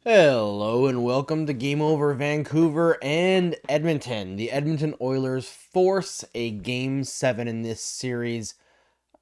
Hello and welcome to Game Over Vancouver and Edmonton. The Edmonton Oilers force a Game 7 in this series,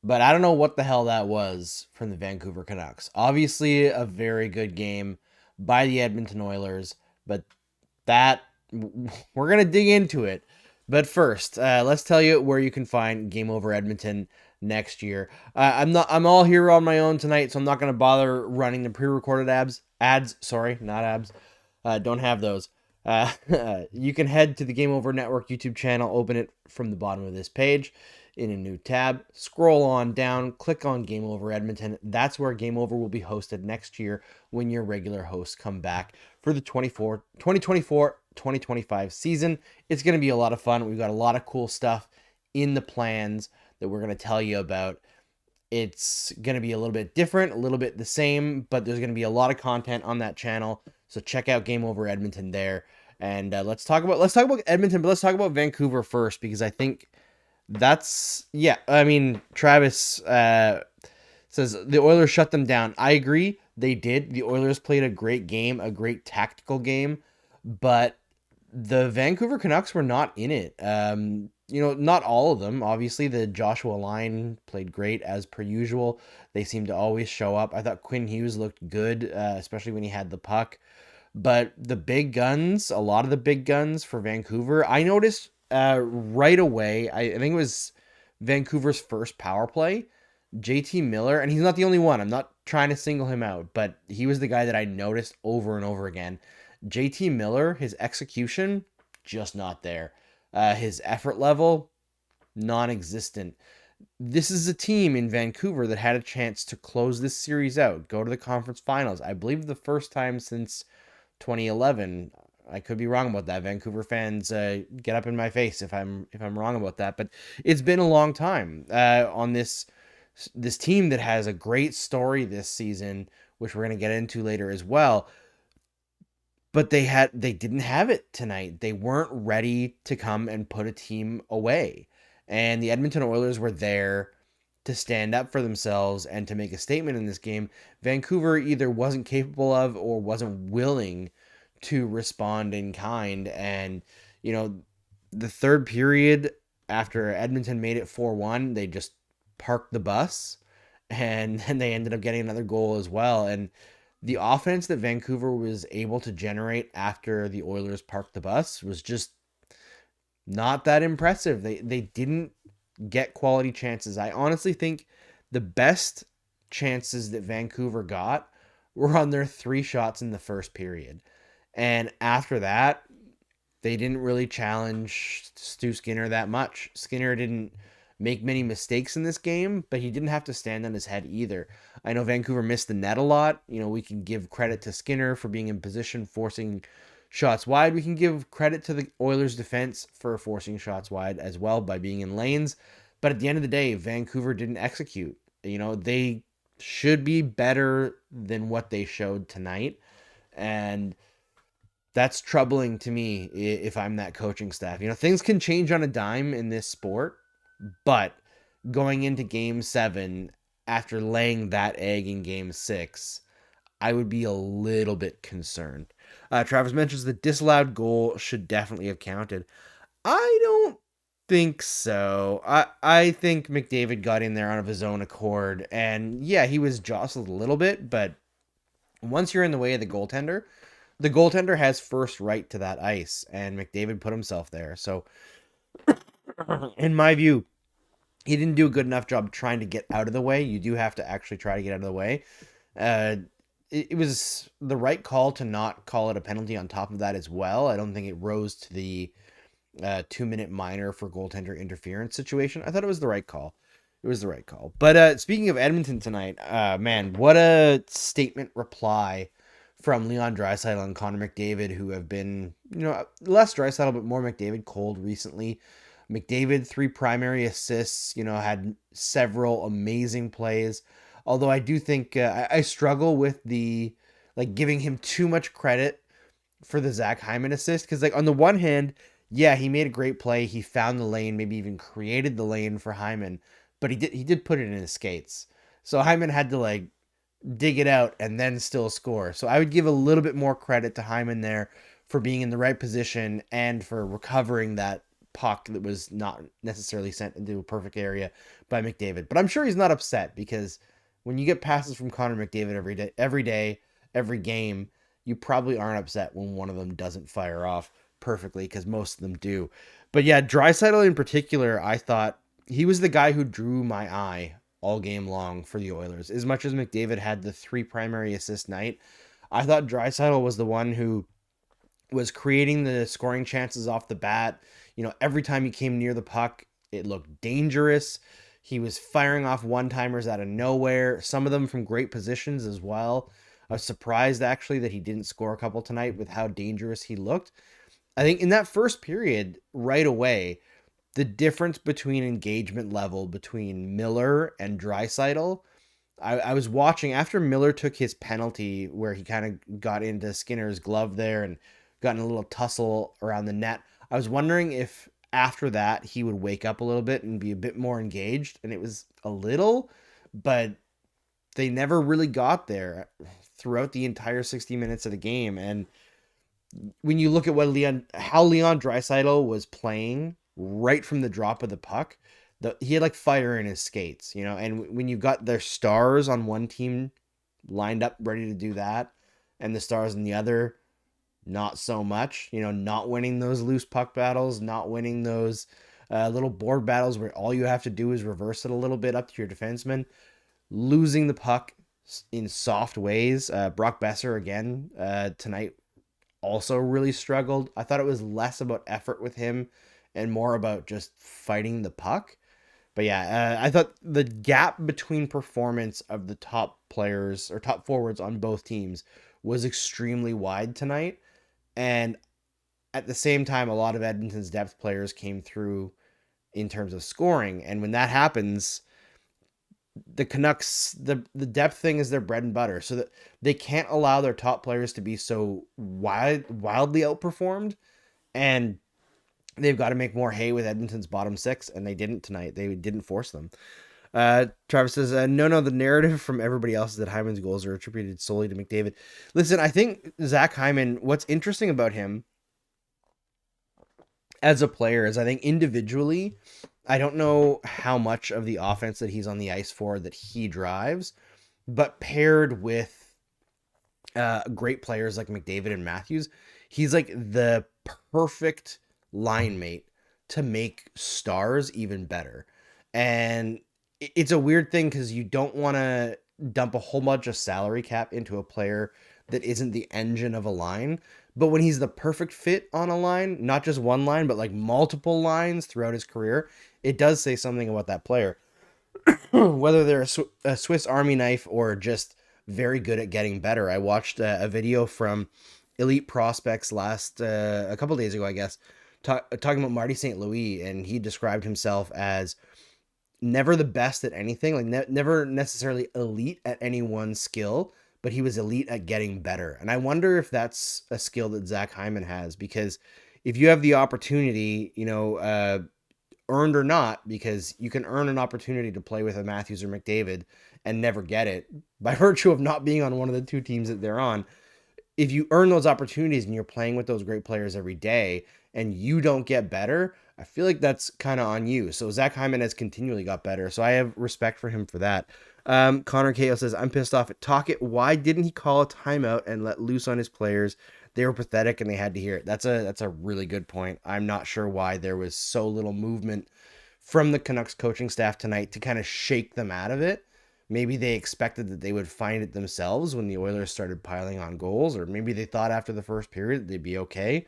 but I don't know what the hell that was from the Vancouver Canucks. Obviously, a very good game by the Edmonton Oilers, but that we're going to dig into it. But first, let's tell you where you can find Game Over Edmonton next year. I'm all here on my own tonight, so I'm not going to bother running the pre-recorded ads. Sorry, not abs. Don't have those. Uh, you can head to the Game Over Network YouTube channel, open it from the bottom of this page in a new tab, scroll on down, click on Game Over Edmonton. That's where Game Over will be hosted next year when your regular hosts come back for the 2024-2025 season. It's going to be a lot of fun. We've got a lot of cool stuff in the plans that we're going to tell you about. It's going to be a little bit different, a little bit the same, but there's going to be a lot of content on that channel. So check out Game Over Edmonton there. And let's talk about Edmonton, but let's talk about Vancouver first, because I think Travis says the Oilers shut them down. I agree, they did. The Oilers played a great game, a great tactical game, but the Vancouver Canucks were not in it. Not all of them. Obviously, the Joshua line played great as per usual. They seem to always show up. I thought Quinn Hughes looked good, especially when he had the puck. But the big guns, a lot of the big guns for Vancouver, I noticed right away. I think it was Vancouver's first power play. JT Miller, and he's not the only one. I'm not trying to single him out, but he was the guy that I noticed over and over again. JT Miller, his execution, just not there. His effort level, non-existent. This is a team in Vancouver that had a chance to close this series out, go to the conference finals. I believe the first time since 2011. I could be wrong about that. Vancouver fans, get up in my face if I'm wrong about that. But it's been a long time on this team that has a great story this season, which we're going to get into later as well. But they didn't have it tonight. They weren't ready to come and put a team away. And the Edmonton Oilers were there to stand up for themselves and to make a statement in this game. Vancouver either wasn't capable of or wasn't willing to respond in kind. And, the third period, after Edmonton made it 4-1, they just parked the bus, and then they ended up getting another goal as well. And the offense that Vancouver was able to generate after the Oilers parked the bus was just not that impressive. They didn't get quality chances. I honestly think the best chances that Vancouver got were on their 3 shots in the first period. And after that, they didn't really challenge Stu Skinner that much. Skinner didn't make many mistakes in this game, but he didn't have to stand on his head either. I know Vancouver missed the net a lot. We can give credit to Skinner for being in position, forcing shots wide. We can give credit to the Oilers defense for forcing shots wide as well by being in lanes. But at the end of the day, Vancouver didn't execute. They should be better than what they showed tonight. And that's troubling to me if I'm that coaching staff. Things can change on a dime in this sport, but going into Game 7 after laying that egg in Game 6, I would be a little bit concerned. Travis mentions the disallowed goal should definitely have counted. I don't think so. I think McDavid got in there out of his own accord, and yeah, he was jostled a little bit, but once you're in the way of the goaltender has first right to that ice, and McDavid put himself there. So, in my view, he didn't do a good enough job trying to get out of the way. You do have to actually try to get out of the way. It was the right call to not call it a penalty on top of that as well. I don't think it rose to the 2-minute minor for goaltender interference situation. I thought it was the right call. It was the right call. But speaking of Edmonton tonight, man, what a statement reply from Leon Draisaitl and Connor McDavid, who have been, less Draisaitl, but more McDavid cold recently. McDavid, 3 primary assists, had several amazing plays. Although I do think I struggle with giving him too much credit for the Zach Hyman assist. Because on the one hand, yeah, he made a great play. He found the lane, maybe even created the lane for Hyman. But he did put it in his skates. So Hyman had to dig it out, and then still score. So I would give a little bit more credit to Hyman there for being in the right position and for recovering that puck that was not necessarily sent into a perfect area by McDavid. But I'm sure he's not upset, because when you get passes from Connor McDavid every game, you probably aren't upset when one of them doesn't fire off perfectly, because most of them do. But yeah, Draisaitl in particular, I thought he was the guy who drew my eye all game long for the Oilers. As much as McDavid had the 3 primary assist night, I thought Draisaitl was the one who was creating the scoring chances off the bat. Every time he came near the puck, it looked dangerous. He was firing off one-timers out of nowhere, some of them from great positions as well. I was surprised, actually, that he didn't score a couple tonight with how dangerous he looked. I think in that first period, right away, the difference between engagement level between Miller and Draisaitl, I was watching after Miller took his penalty where he kind of got into Skinner's glove there and got in a little tussle around the net. I was wondering if after that he would wake up a little bit and be a bit more engaged, and it was a little, but they never really got there throughout the entire 60 minutes of the game. And when you look at how Leon Draisaitl was playing right from the drop of the puck, he had like fire in his skates, and when you got their stars on one team lined up ready to do that, and the stars in the other, not so much, not winning those loose puck battles, not winning those little board battles where all you have to do is reverse it a little bit up to your defenseman, losing the puck in soft ways. Brock Besser again tonight also really struggled. I thought it was less about effort with him and more about just fighting the puck. But yeah, I thought the gap between performance of the top players or top forwards on both teams was extremely wide tonight. And at the same time, a lot of Edmonton's depth players came through in terms of scoring. And when that happens, the Canucks, the depth thing is their bread and butter. So that they can't allow their top players to be so wildly outperformed. And they've got to make more hay with Edmonton's bottom 6, and they didn't tonight. They didn't force them. Travis says, no, the narrative from everybody else is that Hyman's goals are attributed solely to McDavid. Listen, I think Zach Hyman, what's interesting about him as a player is I think individually, I don't know how much of the offense that he's on the ice for that he drives, but paired with great players like McDavid and Matthews, he's like the perfect line mate to make stars even better. And it's a weird thing because you don't want to dump a whole bunch of salary cap into a player that isn't the engine of a line. But when he's the perfect fit on a line, not just one line, but like multiple lines throughout his career, it does say something about that player. Whether they're a Swiss Army knife or just very good at getting better. I watched a video from Elite Prospects a couple days ago, I guess, talking about Marty St. Louis, and he described himself as never the best at anything, like never necessarily elite at any one skill, but he was elite at getting better. And I wonder if that's a skill that Zach Hyman has, because if you have the opportunity, earned or not, because you can earn an opportunity to play with a Matthews or McDavid and never get it by virtue of not being on one of the two teams that they're on. If you earn those opportunities and you're playing with those great players every day and you don't get better, I feel like that's kind of on you. So Zach Hyman has continually got better. So I have respect for him for that. Connor Ko says, I'm pissed off at Tocchet. Why didn't he call a timeout and let loose on his players? They were pathetic and they had to hear it. That's a really good point. I'm not sure why there was so little movement from the Canucks coaching staff tonight to kind of shake them out of it. Maybe they expected that they would find it themselves when the Oilers started piling on goals, or maybe they thought after the first period they'd be okay.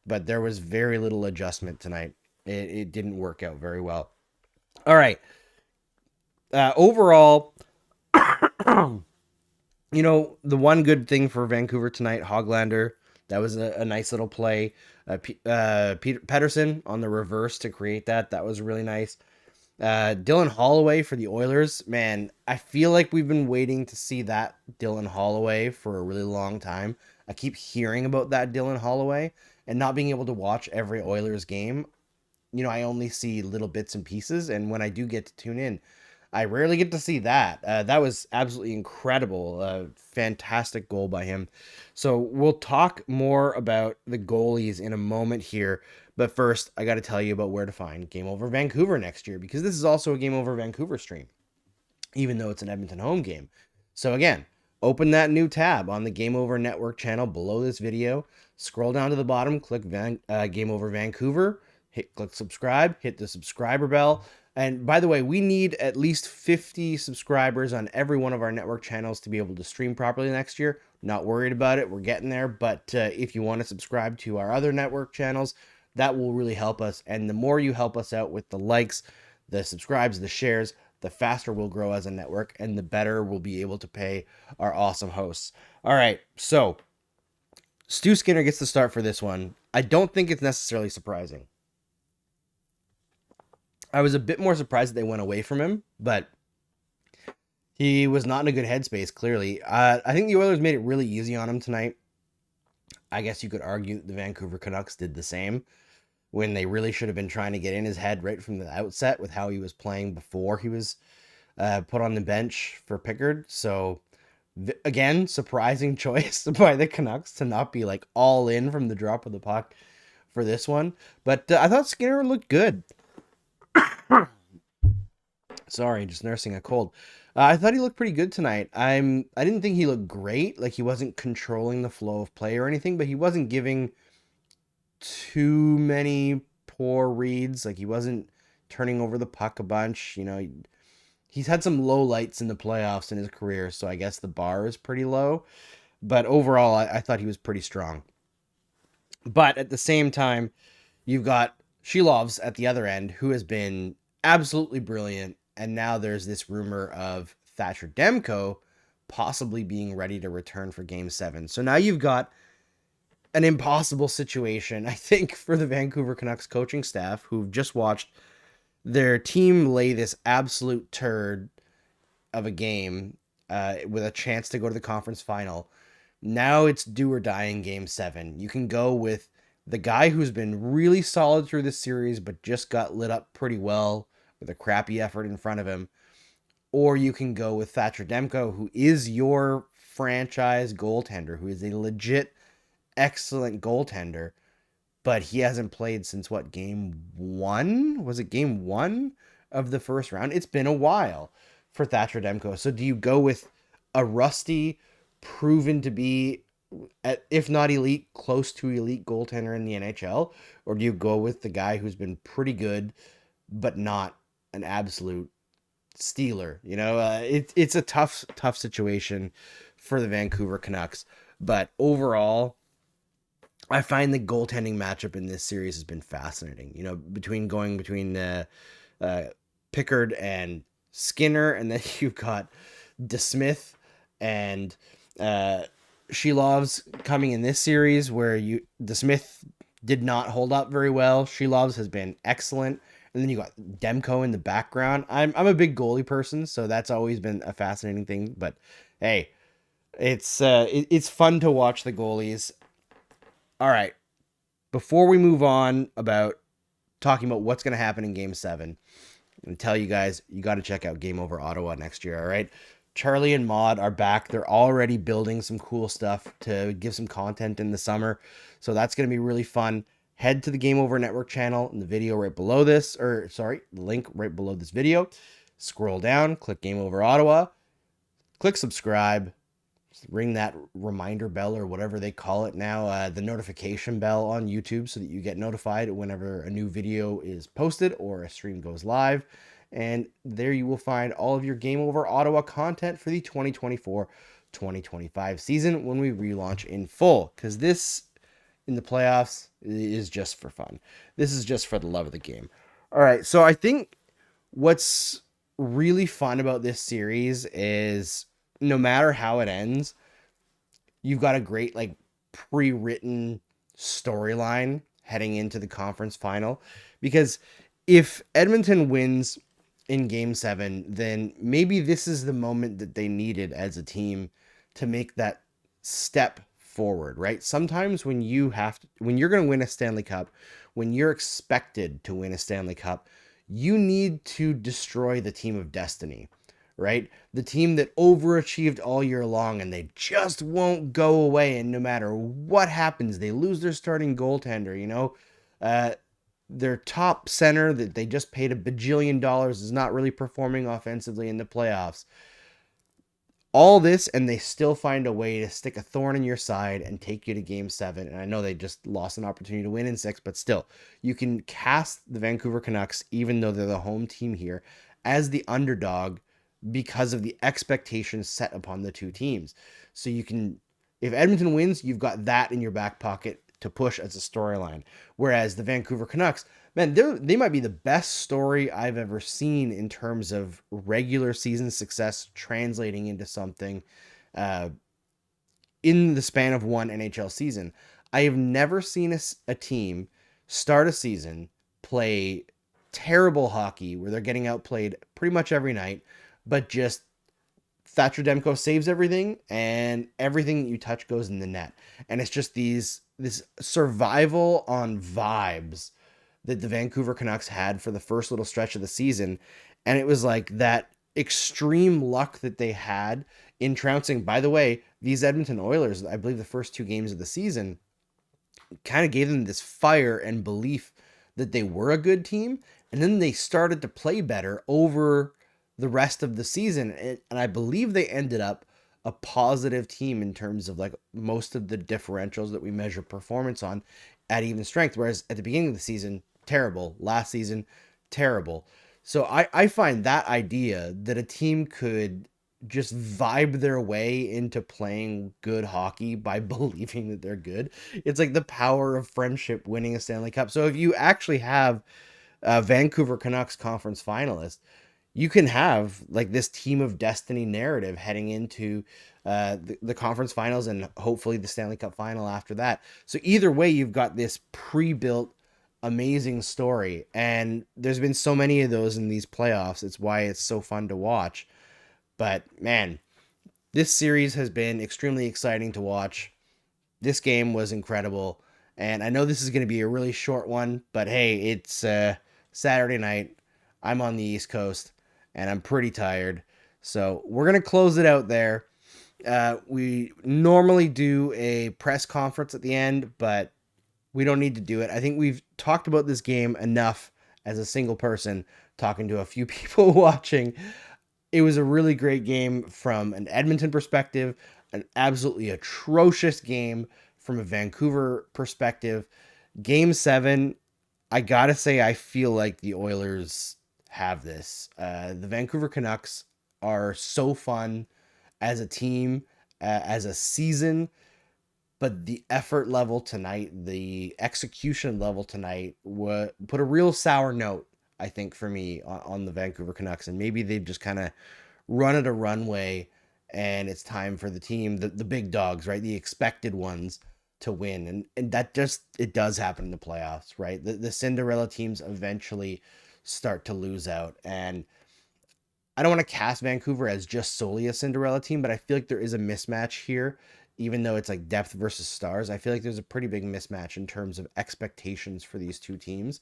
But there was very little adjustment tonight. It didn't work out very well. All right. Overall, the one good thing for Vancouver tonight, Hoglander, that was a nice little play. Peter Pedersen on the reverse to create that. That was really nice. Dylan Holloway for the Oilers. Man, I feel like we've been waiting to see that Dylan Holloway for a really long time. I keep hearing about that Dylan Holloway and not being able to watch every Oilers game. I only see little bits and pieces, and when I do get to tune in, I rarely get to see that. That was absolutely incredible. Fantastic goal by him. So we'll talk more about the goalies in a moment here. But first, I got to tell you about where to find Game Over Vancouver next year, because this is also a Game Over Vancouver stream, even though it's an Edmonton home game. So again, open that new tab on the Game Over Network channel below this video. Scroll down to the bottom, click Game Over Vancouver, click subscribe, hit the subscriber bell. And by the way, we need at least 50 subscribers on every one of our network channels to be able to stream properly next year. Not worried about it. We're getting there. But if you want to subscribe to our other network channels, that will really help us. And the more you help us out with the likes, the subscribes, the shares, the faster we'll grow as a network and the better we'll be able to pay our awesome hosts. All right, so Stu Skinner gets the start for this one. I don't think it's necessarily surprising. I was a bit more surprised that they went away from him, but he was not in a good headspace, clearly. I think the Oilers made it really easy on him tonight. I guess you could argue that the Vancouver Canucks did the same, when they really should have been trying to get in his head right from the outset with how he was playing before he was put on the bench for Pickard. So again, surprising choice by the Canucks to not be like all in from the drop of the puck for this one. But I thought Skinner looked good. Sorry, just nursing a cold. I thought he looked pretty good tonight. I didn't think he looked great. Like he wasn't controlling the flow of play or anything, but he wasn't giving too many poor reads. Like he wasn't turning over the puck a bunch. You know, he's had some low lights in the playoffs in his career, so I guess the bar is pretty low. But overall, I thought he was pretty strong. But at the same time, you've got Shilovs at the other end, who has been absolutely brilliant. And now there's this rumor of Thatcher Demko possibly being ready to return for Game 7. So now you've got an impossible situation, I think, for the Vancouver Canucks coaching staff, who've just watched their team lay this absolute turd of a game with a chance to go to the conference final. Now it's do or die in Game 7. You can go with the guy who's been really solid through this series, but just got lit up pretty well with a crappy effort in front of him. Or you can go with Thatcher Demko, who is your franchise goaltender, who is a legit excellent goaltender, but he hasn't played since what, game 1? Was it game 1 of the first round? It's been a while for Thatcher Demko. So do you go with a rusty, proven to be, if not elite, close to elite goaltender in the NHL? Or do you go with the guy who's been pretty good, but not an absolute stealer? You know, it's a tough situation for the Vancouver Canucks. But overall, I find the goaltending matchup in this series has been fascinating. You know, between Pickard and Skinner, and then you've got DeSmith and Shilovs coming in this series, where DeSmith did not hold up very well. Shilovs has been excellent. And then you got Demko in the background. I'm a big goalie person, so that's always been a fascinating thing. But hey, it's fun to watch the goalies. All right, before we move on about talking about what's going to happen in Game 7, I'm going to tell you guys, you got to check out Game Over Ottawa next year, all right? Charlie and Maud are back. They're already building some cool stuff to give some content in the summer, so that's going to be really fun. Head to the Game Over Network channel in the video right below this, the link right below this video. Scroll down, click Game Over Ottawa, click subscribe, ring that reminder bell or whatever they call it now, the notification bell on YouTube, so that you get notified whenever a new video is posted or a stream goes live. And there you will find all of your Game Over Ottawa content for the 2024-2025 season when we relaunch in full, because this in the playoffs is just for fun. This is just for the love of the game. All right, so I think what's really fun about this series is no matter how it ends, you've got a great like pre-written storyline heading into the conference final. Because if Edmonton wins in Game 7, then maybe this is the moment that they needed as a team to make that step forward, right? Sometimes when you're going to win a Stanley Cup, when you're expected to win a Stanley Cup, you need to destroy the team of destiny, right? The team that overachieved all year long and they just won't go away. And no matter what happens, they lose their starting goaltender, uh, their top center that they just paid $1 bajillion is not really performing offensively in the playoffs. All this, and they still find a way to stick a thorn in your side and take you to game 7. And I know they just lost an opportunity to win in 6, but still, you can cast the Vancouver Canucks, even though they're the home team here, as the underdog because of the expectations set upon the two teams. So you can, if Edmonton wins, you've got that in your back pocket to push as a storyline. Whereas the Vancouver Canucks, man, they might be the best story I've ever seen in terms of regular season success translating into something uh, in the span of one NHL season. I have never seen a team start a season, play terrible hockey where they're getting outplayed pretty much every night, but just Thatcher Demko saves everything, and everything that you touch goes in the net. And it's just this survival on vibes that the Vancouver Canucks had for the first little stretch of the season. And it was like that extreme luck that they had in trouncing. By the way, these Edmonton Oilers, I believe the first 2 games of the season, kind of gave them this fire and belief that they were a good team. And then they started to play better over the rest of the season. And I believe they ended up a positive team in terms of like most of the differentials that we measure performance on at even strength. Whereas at the beginning of the season, terrible. Last season, terrible. So I find that idea that a team could just vibe their way into playing good hockey by believing that they're good. It's like the power of friendship winning a Stanley Cup. So if you actually have a Vancouver Canucks conference finalist, you can have like this team of destiny narrative heading into the conference finals and hopefully the Stanley Cup final after that. So either way, you've got this pre-built amazing story, and there's been so many of those in these playoffs. It's why it's so fun to watch. But man, this series has been extremely exciting to watch. This game was incredible, and I know this is going to be a really short one, but hey, it's Saturday night. I'm on the East Coast, and I'm pretty tired. So we're going to close it out there. We normally do a press conference at the end, but we don't need to do it. I think we've talked about this game enough as a single person, talking to a few people watching. It was a really great game from an Edmonton perspective, an absolutely atrocious game from a Vancouver perspective. Game 7, I gotta say, I feel like the Oilers have this. The Vancouver Canucks are so fun as a team, as a season, but the effort level tonight, the execution level tonight, put a real sour note, I think, for me on the Vancouver Canucks. And maybe they've just kind of run at a runway, and it's time for the team, the big dogs, right? The expected ones to win. And that just, it does happen in the playoffs, right? The Cinderella teams eventually start to lose out. And I don't want to cast Vancouver as just solely a Cinderella team, but I feel like there is a mismatch here. Even though it's like depth versus stars, I feel like there's a pretty big mismatch in terms of expectations for these two teams.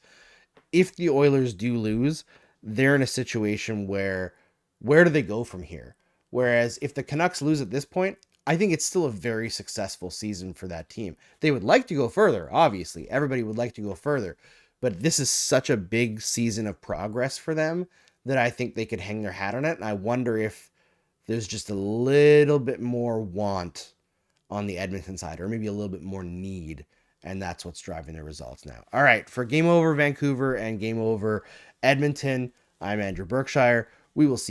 If the Oilers do lose, they're in a situation where do they go from here? Whereas if the Canucks lose at this point, I think it's still a very successful season for that team. They would like to go further, obviously. Everybody would like to go further. But this is such a big season of progress for them that I think they could hang their hat on it. And I wonder if there's just a little bit more want on the Edmonton side, or maybe a little bit more need, and that's what's driving the results now. All right, for Game Over Vancouver and Game Over Edmonton, I'm Andrew Berkshire. We will see